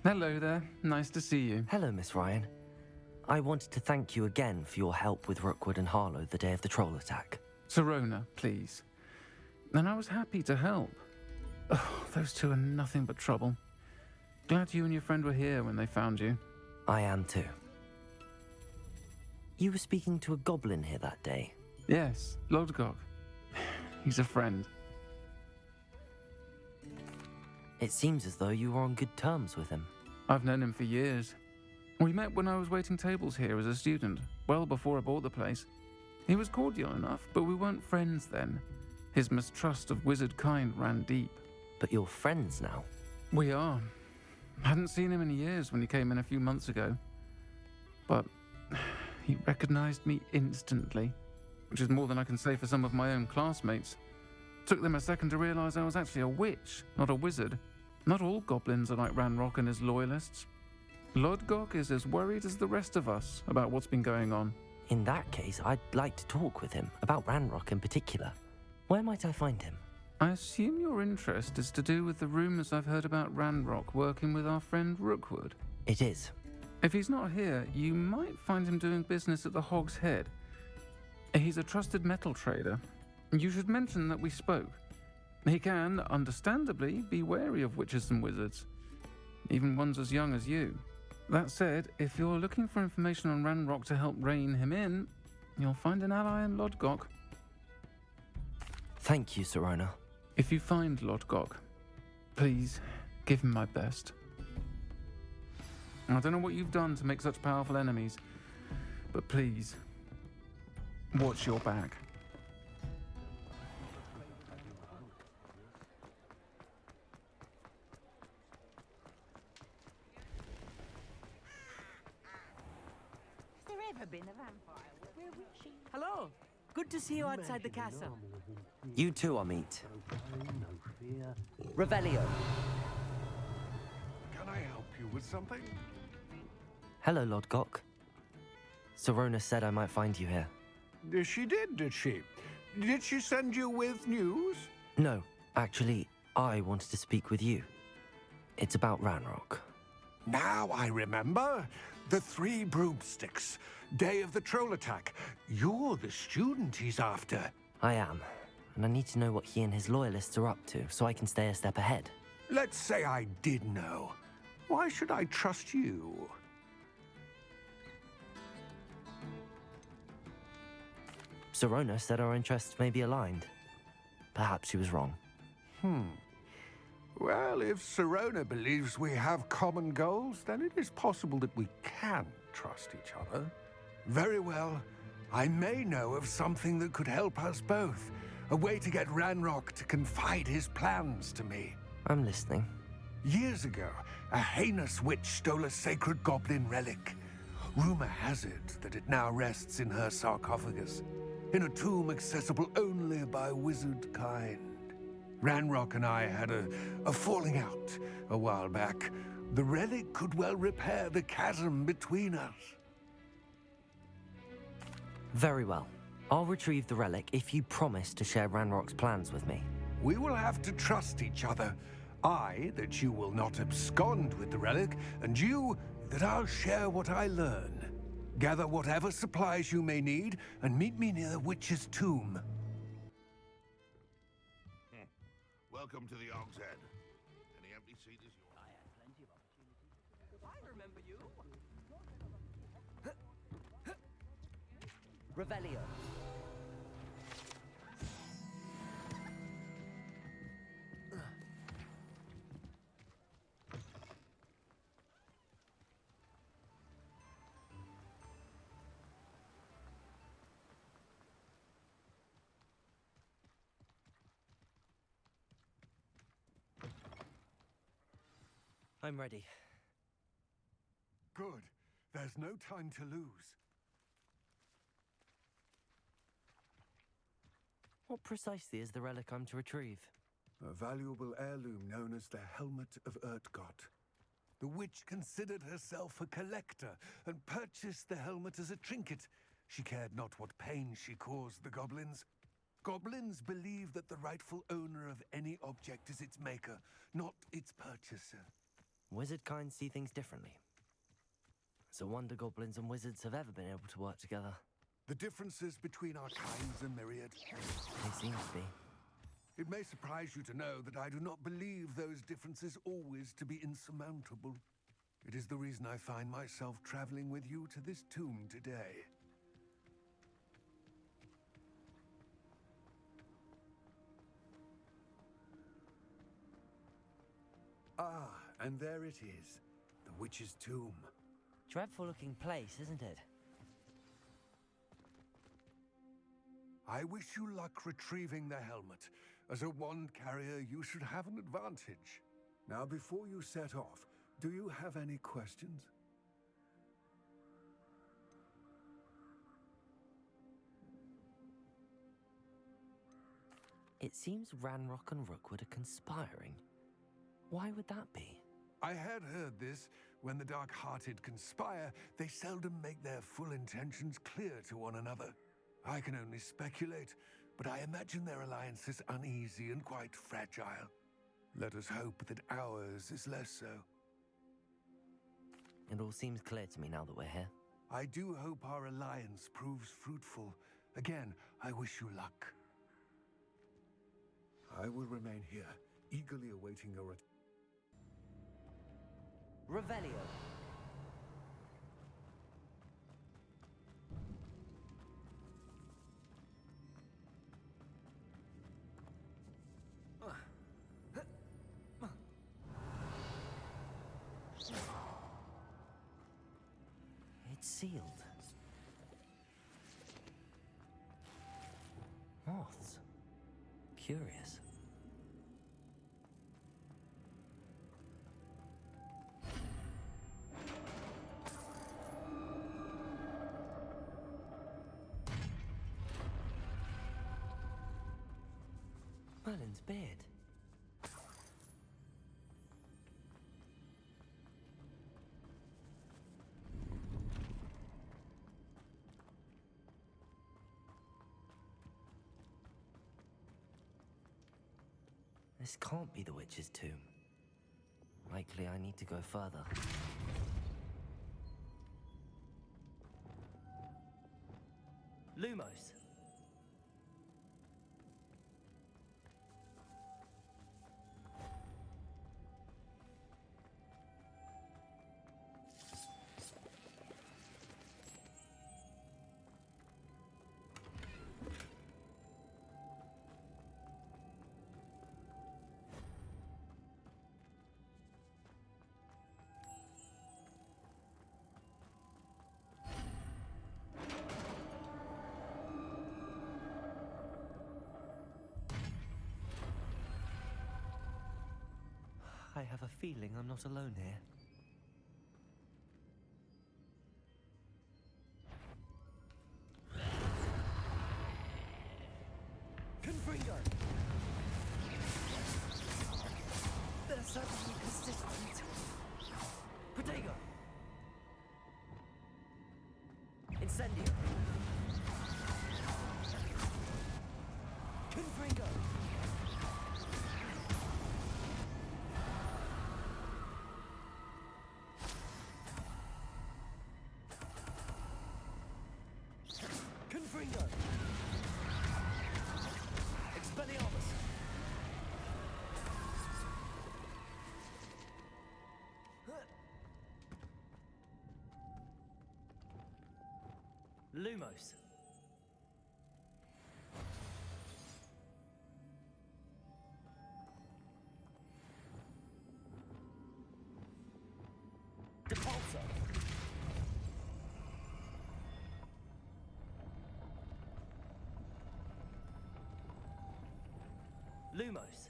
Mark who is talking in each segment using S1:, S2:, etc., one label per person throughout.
S1: Hello there. Nice to see you.
S2: Hello, Miss Ryan. I wanted to thank you again for your help with Rookwood and Harlow the day of the troll attack.
S1: Sirona, please. And I was happy to help. Oh, those two are nothing but trouble. Glad you and your friend were here when they found you.
S2: I am too. You were speaking to a goblin here that day.
S1: Yes, Lodgok. He's a friend.
S2: It seems as though you were on good terms with him.
S1: I've known him for years. We met when I was waiting tables here as a student, well before I bought the place. He was cordial enough, but we weren't friends then. His mistrust of wizard kind ran deep.
S2: But you're friends now?
S1: We are. Hadn't seen him in years when he came in a few months ago. But he recognized me instantly, which is more than I can say for some of my own classmates. Took them a second to realize I was actually a witch, not a wizard. Not all goblins are like Ranrock and his loyalists. Lodgok is as worried as the rest of us about what's been going on.
S2: In that case, I'd like to talk with him, about Ranrock in particular. Where might I find him?
S1: I assume your interest is to do with the rumors I've heard about Ranrock working with our friend Rookwood.
S2: It is.
S1: If he's not here, you might find him doing business at the Hog's Head. He's a trusted metal trader. You should mention that we spoke. He can, understandably, be wary of witches and wizards, even ones as young as you. That said, if you're looking for information on Ranrock to help rein him in, you'll find an ally in Lodgok.
S2: Thank you, Sirona.
S1: If you find Lodgok, please give him my best. I don't know what you've done to make such powerful enemies, but please, watch your back.
S3: Has there ever been a vampire? We're witchy.
S4: Hello. Good to see you outside the castle.
S2: You too, Amit. Revelio.
S5: Can I help you with something?
S2: Hello, Lodgok. Sirona said I might find you here.
S5: She did she? Did she send you with news?
S2: No, actually, I wanted to speak with you. It's about Ranrock.
S5: Now I remember. The 3 broomsticks. Day of the troll attack. You're the student he's after.
S2: I am, and I need to know what he and his loyalists are up to so I can stay a step ahead.
S5: Let's say I did know. Why should I trust you?
S2: Sirona said our interests may be aligned. Perhaps she was wrong.
S5: Well, if Sirona believes we have common goals, then it is possible that we can trust each other. Very well. I may know of something that could help us both. A way to get Ranrock to confide his plans to me.
S2: I'm listening.
S5: Years ago, a heinous witch stole a sacred goblin relic. Rumor has it that it now rests in her sarcophagus, in a tomb accessible only by wizard kind. Ranrock and I had a falling out a while back. The relic could well repair the chasm between us.
S2: Very well. I'll retrieve the relic if you promise to share Ranrock's plans with me.
S5: We will have to trust each other. I, that you will not abscond with the relic, and you, that I'll share what I learn. Gather whatever supplies you may need, and meet me near the witch's tomb.
S6: Welcome to the Hog's Head. Any empty seat is yours.
S4: I had plenty of opportunities. I remember you.
S2: Revelio. I'm ready.
S5: Good. There's no time to lose.
S2: What precisely is the relic I'm to retrieve?
S5: A valuable heirloom known as the Helmet of Urtgott. The witch considered herself a collector and purchased the helmet as a trinket. She cared not what pain she caused the goblins. Goblins believe that the rightful owner of any object is its maker, not its purchaser.
S2: Wizard kind see things differently. It's a wonder goblins and wizards have ever been able to work together.
S5: The differences between our kinds are myriad.
S2: They seem to be.
S5: It may surprise you to know that I do not believe those differences always to be insurmountable. It is the reason I find myself traveling with you to this tomb today. Ah, and there it is, the witch's tomb.
S2: Dreadful looking place, isn't it?
S5: I wish you luck retrieving the helmet. As a wand carrier, you should have an advantage. Now, before you set off, do you have any questions?
S2: It seems Ranrock and Rookwood are conspiring. Why would that be?
S5: I had heard this. When the dark-hearted conspire, they seldom make their full intentions clear to one another. I can only speculate, but I imagine their alliance is uneasy and quite fragile. Let us hope that ours is less so.
S2: It all seems clear to me now that we're here.
S5: I do hope our alliance proves fruitful. Again, I wish you luck. I will remain here, eagerly awaiting your return.
S2: Revelio. It's sealed. Moths. Curious. Merlin's beard. This can't be the witch's tomb. Likely I need to go further. Lumos. I have a feeling I'm not alone here. Confringo! They're suddenly persistent. Protego! Incendio! Confringo! Confringo! Expelliarmus! Lumos! Depulso! Lumos.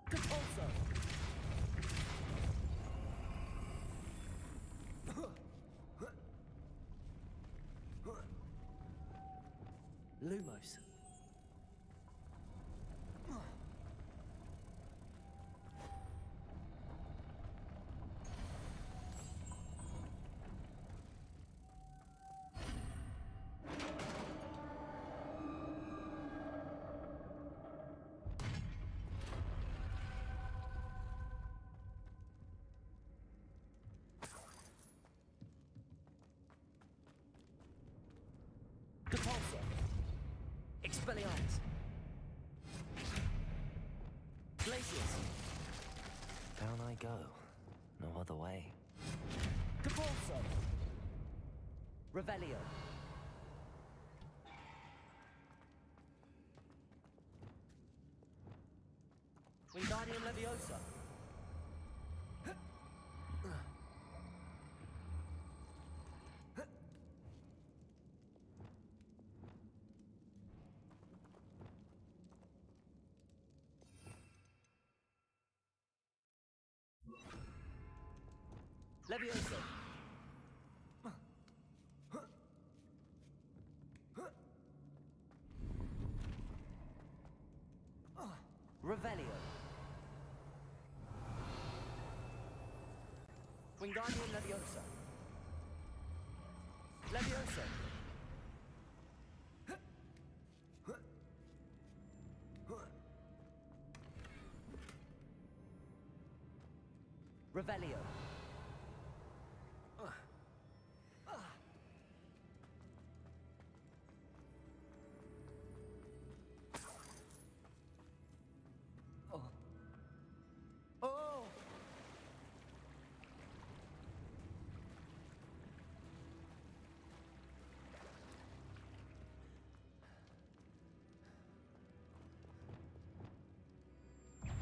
S2: Depulso. Lumos.
S4: Expelliarmus. Glacius.
S2: Down I go. No other way.
S4: Depulso. Revelio. Wingardium Leviosa. Leviosa. Revelio. Wingardium Leviosa. Leviosa. Revelio. Oh!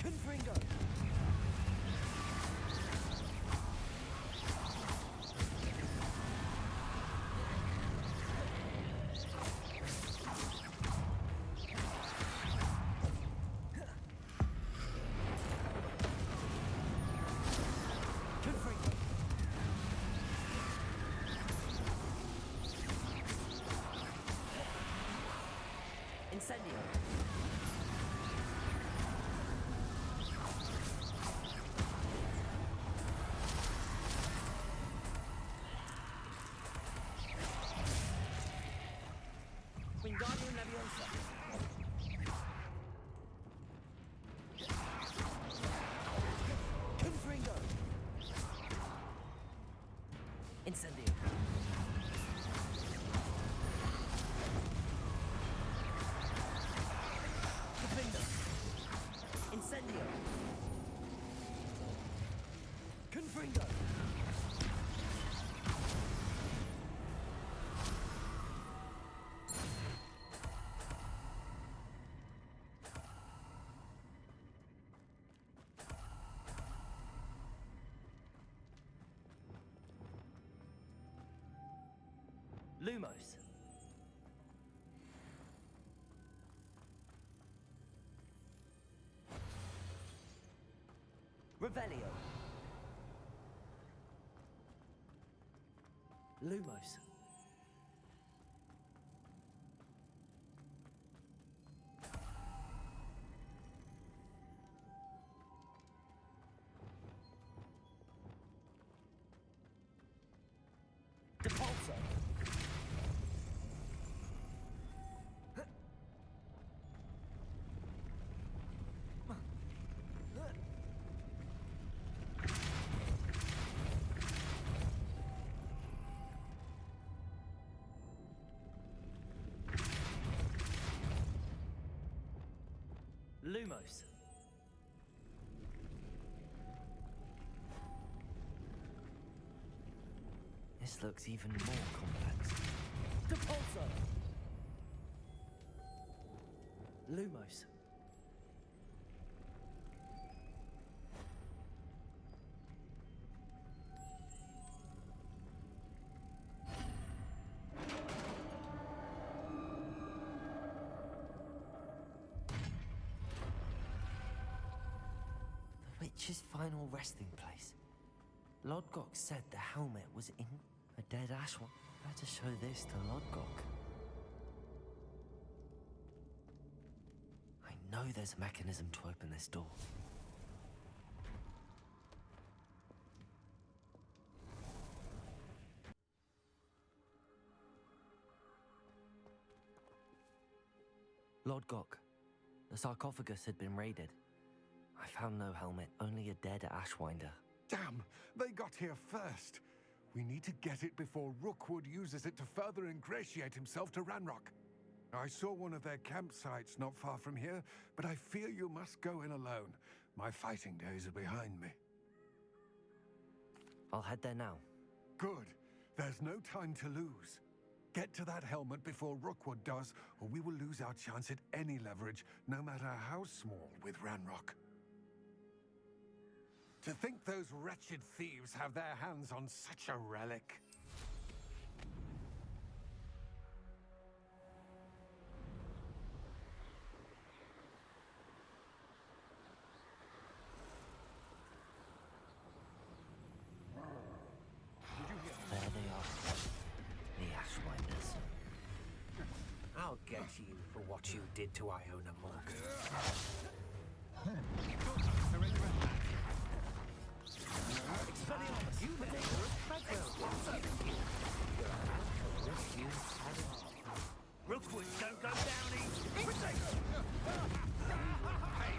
S4: Confringo! Confringo! Incendio! Wingardium Leviosa. Confringo. Incendio. Confringo. Incendio. Confringo. Lumos. Revelio. Lumos. Depulso. Lumos.
S2: This looks even more complex.
S4: Depulso. Lumos.
S2: The witch's final resting place. Lodgok said the helmet was in a dead ashwan. Better show this to Lodgok. I know there's a mechanism to open this door. Lodgok, the sarcophagus had been raided. I found no helmet, only a dead ashwinder.
S5: Damn! They got here first. We need to get it before Rookwood uses it to further ingratiate himself to Ranrock. I saw one of their campsites not far from here, but I fear you must go in alone. My fighting days are behind me.
S2: I'll head there now.
S5: Good. There's no time to lose. Get to that helmet before Rookwood does, or we will lose our chance at any leverage, no matter how small, with Ranrock. To think those wretched thieves have their hands on such a relic.
S2: There they are. The Ashwinders.
S4: I'll get you for what you did to Iona Morgan. Expelliarmus, you maker of Treadwell. Rookwood, don't go down easy. Pay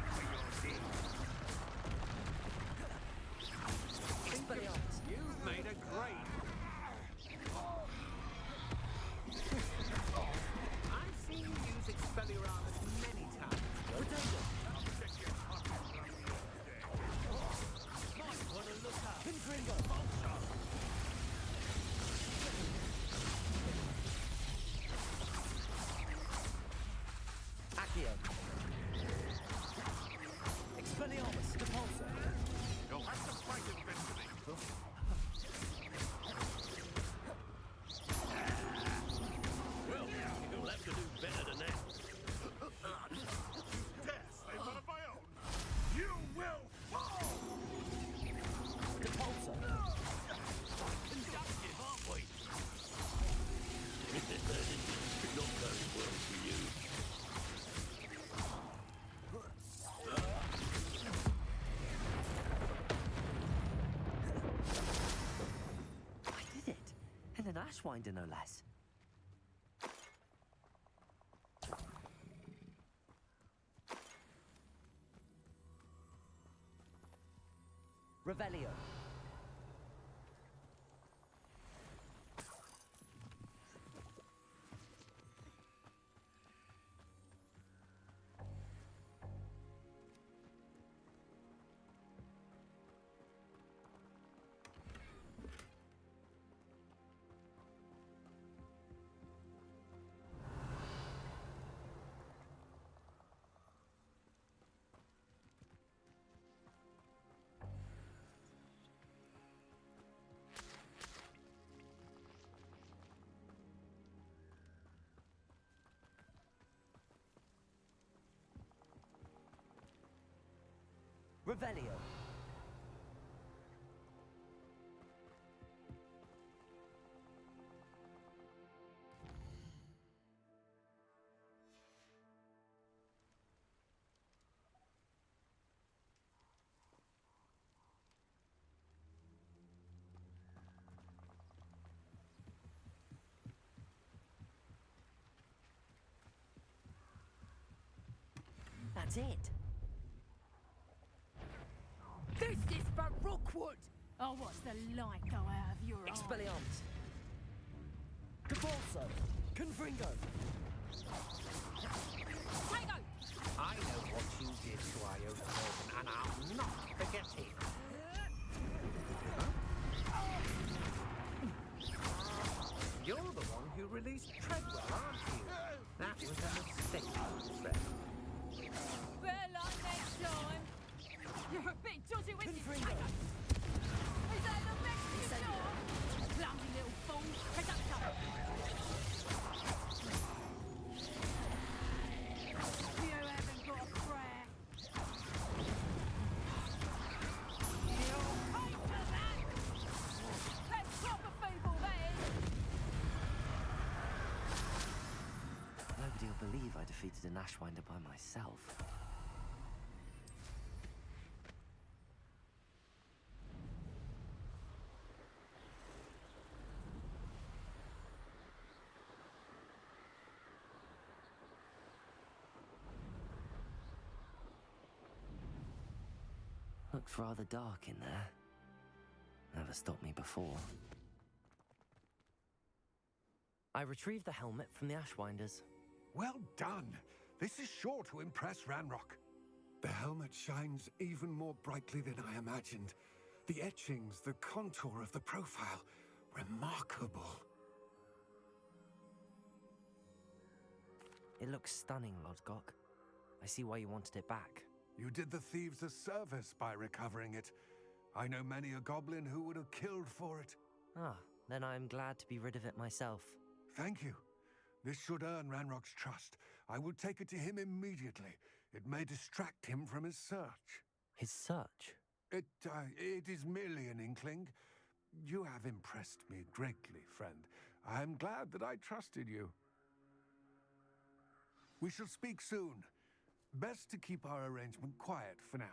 S4: for your deeds. Expelliarmus, you've made a grade. I've seen you use Expelliarmus many times. Potato! Might want to look up. Pinfinger! Accio. Expelliarmus, Depulso.
S6: You'll have to fight eventually.
S7: Well, you'll have to do better than that.
S6: Dare slay one of my own. You will fall!
S4: Depulso.
S7: Conductive, aren't we? Not going well for you.
S2: I did it. And an Ashwinder, no less. Revelio. Revelio. That's it.
S3: This is for Rookwood! Oh, what's the light go out of your eye?
S4: Expelliarmus. Depulso. Confringo.
S3: Tango!
S4: I know what you did to Iona Morgan, and I'll not forget it. You're the one who released Treadwell, aren't you? That was a mistake, Fred.
S3: Well, on next time. You're a bit dodgy with this
S4: Confringo.
S3: tango. Is that the best you got? Clumsy little fool. Pick up cover. You haven't got a prayer. You'll pay for that. That's proper feeble, that is.
S2: Nobody'll believe I defeated an Ashwinder by myself. Looks rather dark in there. Never stopped me before. I retrieved the helmet from the Ashwinders.
S5: Well done. This is sure to impress Ranrock. The helmet shines even more brightly than I imagined. The etchings, the contour of the profile, remarkable.
S2: It looks stunning, Lodgok. I see why you wanted it back.
S5: You did the thieves a service by recovering it. I know many a goblin who would have killed for it.
S2: Ah, then I am glad to be rid of it myself.
S5: Thank you. This should earn Ranrock's trust. I will take it to him immediately. It may distract him from his search.
S2: His search?
S5: It is merely an inkling. You have impressed me greatly, friend. I am glad that I trusted you. We shall speak soon. Best to keep our arrangement quiet for now.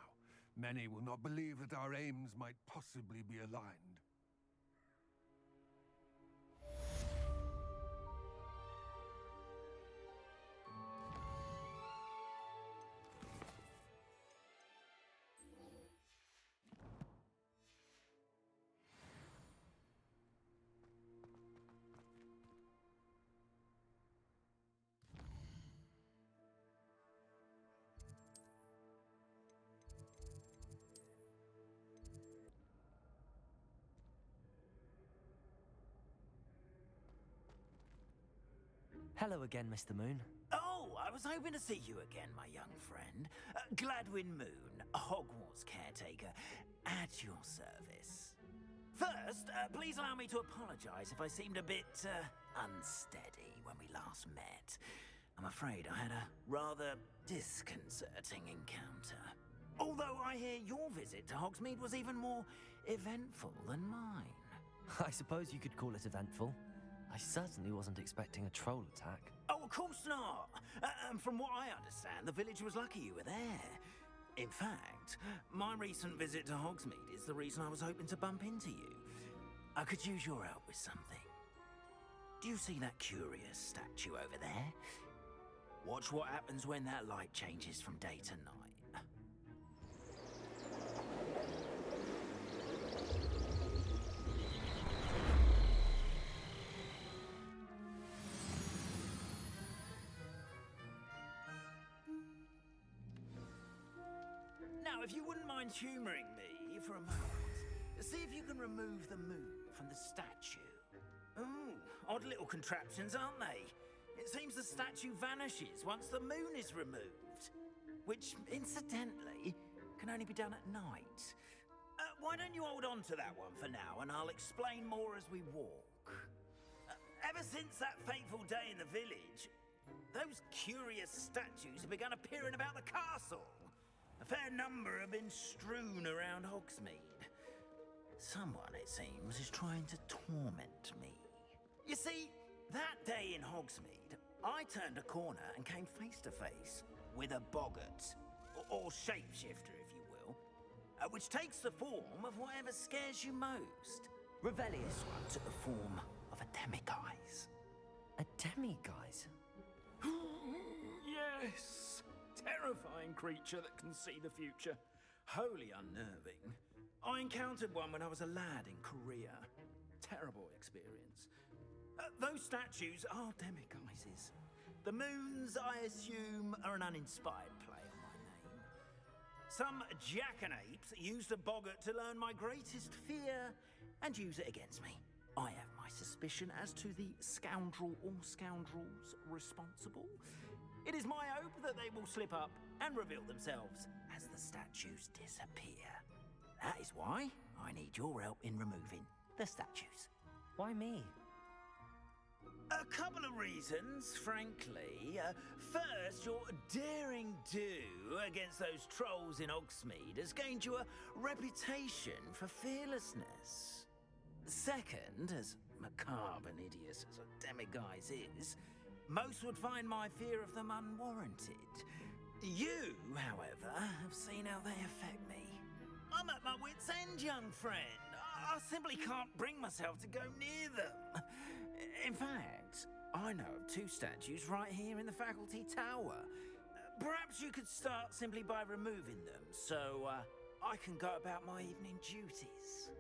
S5: Many will not believe that our aims might possibly be aligned.
S2: Hello again, Mr. Moon.
S8: Oh, I was hoping to see you again, my young friend. Gladwin Moon, Hogwarts caretaker, at your service. First, please allow me to apologize if I seemed a bit unsteady when we last met. I'm afraid I had a rather disconcerting encounter. Although I hear your visit to Hogsmeade was even more eventful than mine.
S2: I suppose you could call it eventful. I certainly wasn't expecting a troll attack.
S8: Oh, of course not. And from what I understand, the village was lucky you were there. In fact, my recent visit to Hogsmeade is the reason I was hoping to bump into you. I could use your help with something. Do you see that curious statue over there? Watch what happens when that light changes from day to night. Now, if you wouldn't mind humouring me for a moment, see if you can remove the moon from the statue. Ooh, odd little contraptions, aren't they? It seems the statue vanishes once the moon is removed. Which, incidentally, can only be done at night. Why don't you hold on to that one for now, and I'll explain more as we walk. Ever since that fateful day in the village, those curious statues have begun appearing about the castle. A fair number have been strewn around Hogsmeade. Someone, it seems, is trying to torment me. You see, that day in Hogsmeade, I turned a corner and came face to face with a boggart, or shapeshifter, if you will, which takes the form of whatever scares you most. Rebellious one took the form of a demiguise.
S2: A demiguise?
S8: Yes! Terrifying creature that can see the future. Wholly unnerving. I encountered one when I was a lad in Korea. Terrible experience. Those statues are demiguises. The moons, I assume, are an uninspired play on my name. Some jackanapes used a boggart to learn my greatest fear and use it against me. I have my suspicion as to the scoundrel or scoundrels responsible. It is my hope that they will slip up and reveal themselves as the statues disappear. That is why I need your help in removing the statues.
S2: Why me?
S8: A couple of reasons, frankly. First, your daring do against those trolls in Hogsmeade has gained you a reputation for fearlessness. Second, as macabre and hideous as a demiguise is, most would find my fear of them unwarranted. You, however, have seen how they affect me. I'm at my wit's end, young friend. I simply can't bring myself to go near them. In fact, I know of two statues right here in the faculty tower. Perhaps you could start simply by removing them, so I can go about my evening duties.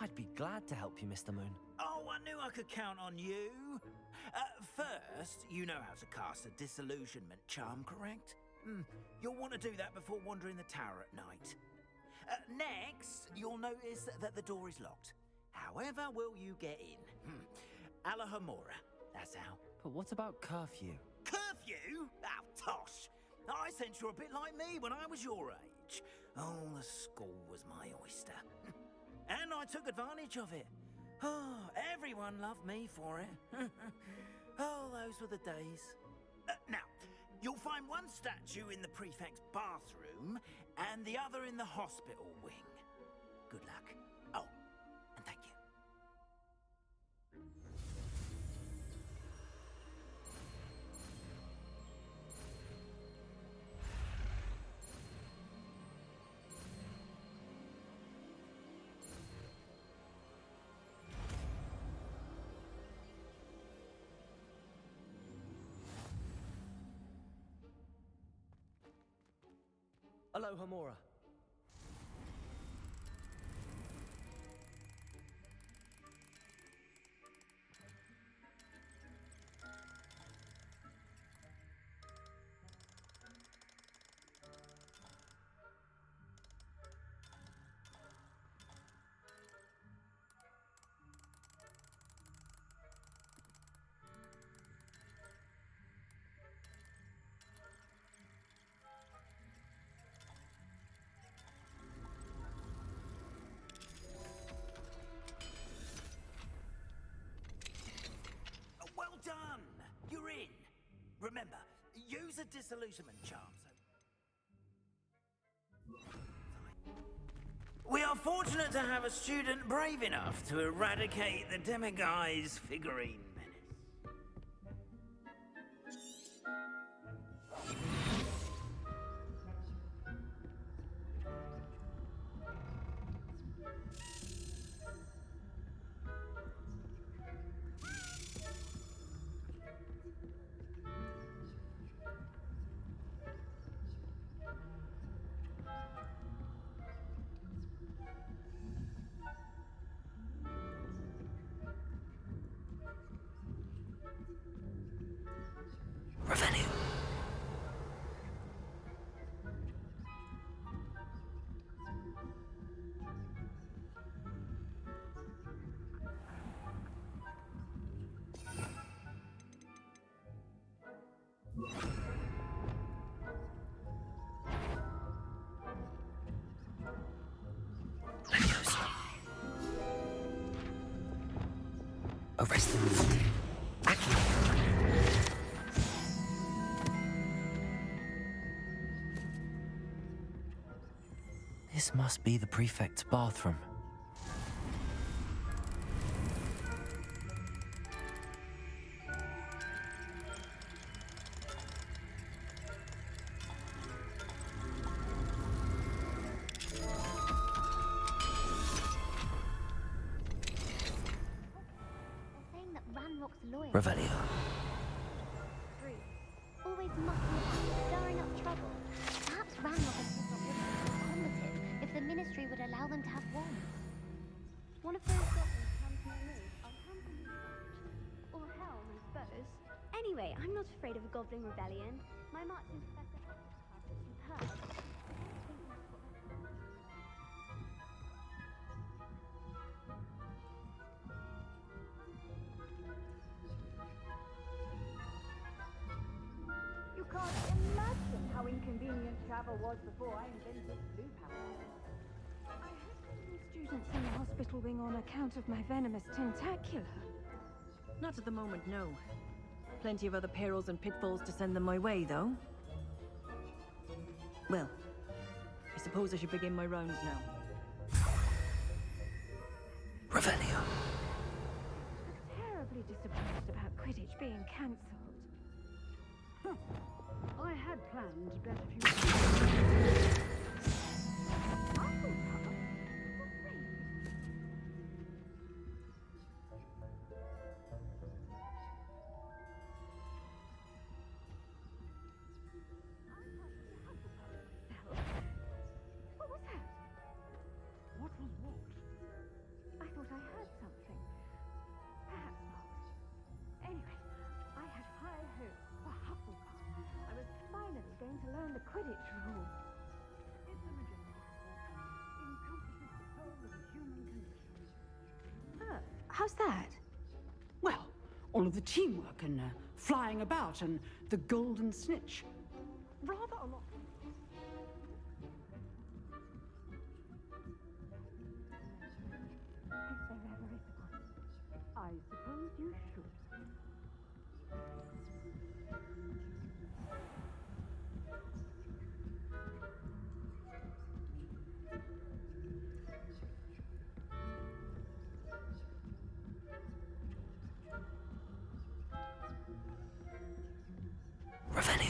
S2: I'd be glad to help you, Mr. Moon.
S8: Oh, I knew I could count on you. First, you know how to cast a disillusionment charm, correct? You'll want to do that before wandering the tower at night. Next, you'll notice that the door is locked. However will you get in? Alahomora, that's how.
S2: But what about curfew?
S8: Curfew? Oh, tosh! I sense you're a bit like me when I was your age. Oh, the school was my oyster. And I took advantage of it. Oh, everyone loved me for it. Oh, those were the days. Now, you'll find one statue in the prefect's bathroom and the other in the hospital wing. Good luck. Oh, and thank you.
S2: Alohomora.
S8: Well done! You're in. Remember, use a disillusionment charm. We are fortunate to have a student brave enough to eradicate the demiguise figurine menace. Revenue. Leviosa. Arrest the movement. This must be the prefect's bathroom. Revelio.
S9: Always mucking about, stirring up trouble. Perhaps Ranrock and Hogwarts would be combative if the Ministry would allow them to have wands. One of those goblins comes near me, I'll come to you. Or helm, I suppose. Anyway, I'm not afraid of a goblin rebellion. My marching professor has superb.
S3: You can't imagine how inconvenient travel was before I invented blue power. I had some students in the hospital wing on account of my venomous tentacular.
S10: Not at the moment, no. Plenty of other perils and pitfalls to send them my way, though. Well, I suppose I should begin my rounds now.
S8: Revelio.
S3: I'm terribly disappointed about Quidditch being cancelled. I had planned to bet a few... What was that? What was what? I thought I heard something. Perhaps not. Anyway, heard it true. How's that?
S11: Well, all of the teamwork and flying about and the golden snitch. Rather a lot.
S3: If there ever is one, I suppose you should.
S2: Revenue.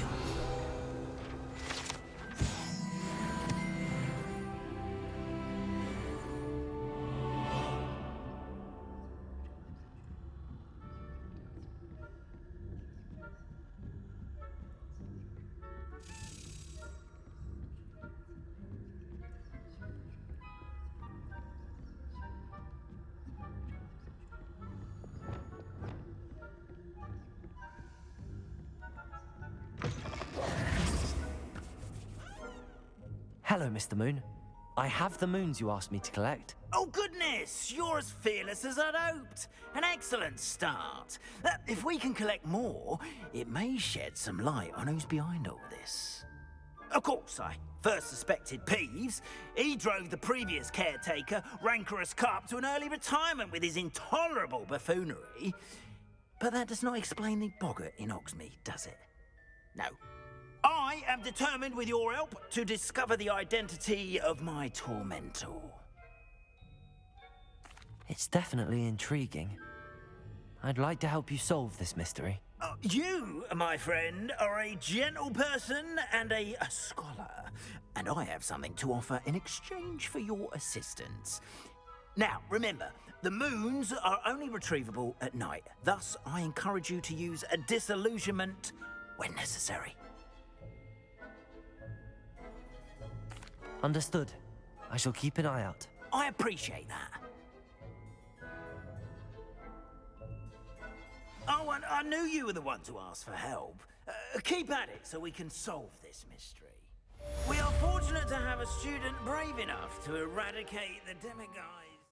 S2: Hello, Mr. Moon. I have the moons you asked me to collect.
S8: Oh, goodness! You're as fearless as I'd hoped. An excellent start. If we can collect more, it may shed some light on who's behind all this. Of course, I first suspected Peeves. He drove the previous caretaker, Rancorous Carp, to an early retirement with his intolerable buffoonery. But that does not explain the boggart in Hogsmeade, does it? No. I am determined, with your help, to discover the identity of my tormentor.
S2: It's definitely intriguing. I'd like to help you solve this mystery.
S8: You, my friend, are a gentle person and a scholar, and I have something to offer in exchange for your assistance. Now, remember, the moons are only retrievable at night. Thus, I encourage you to use a disillusionment when necessary.
S2: Understood. I shall keep an eye out.
S8: I appreciate that. Oh, and I knew you were the one to ask for help. Keep at it so we can solve this mystery. We are fortunate to have a student brave enough to eradicate the demiguise.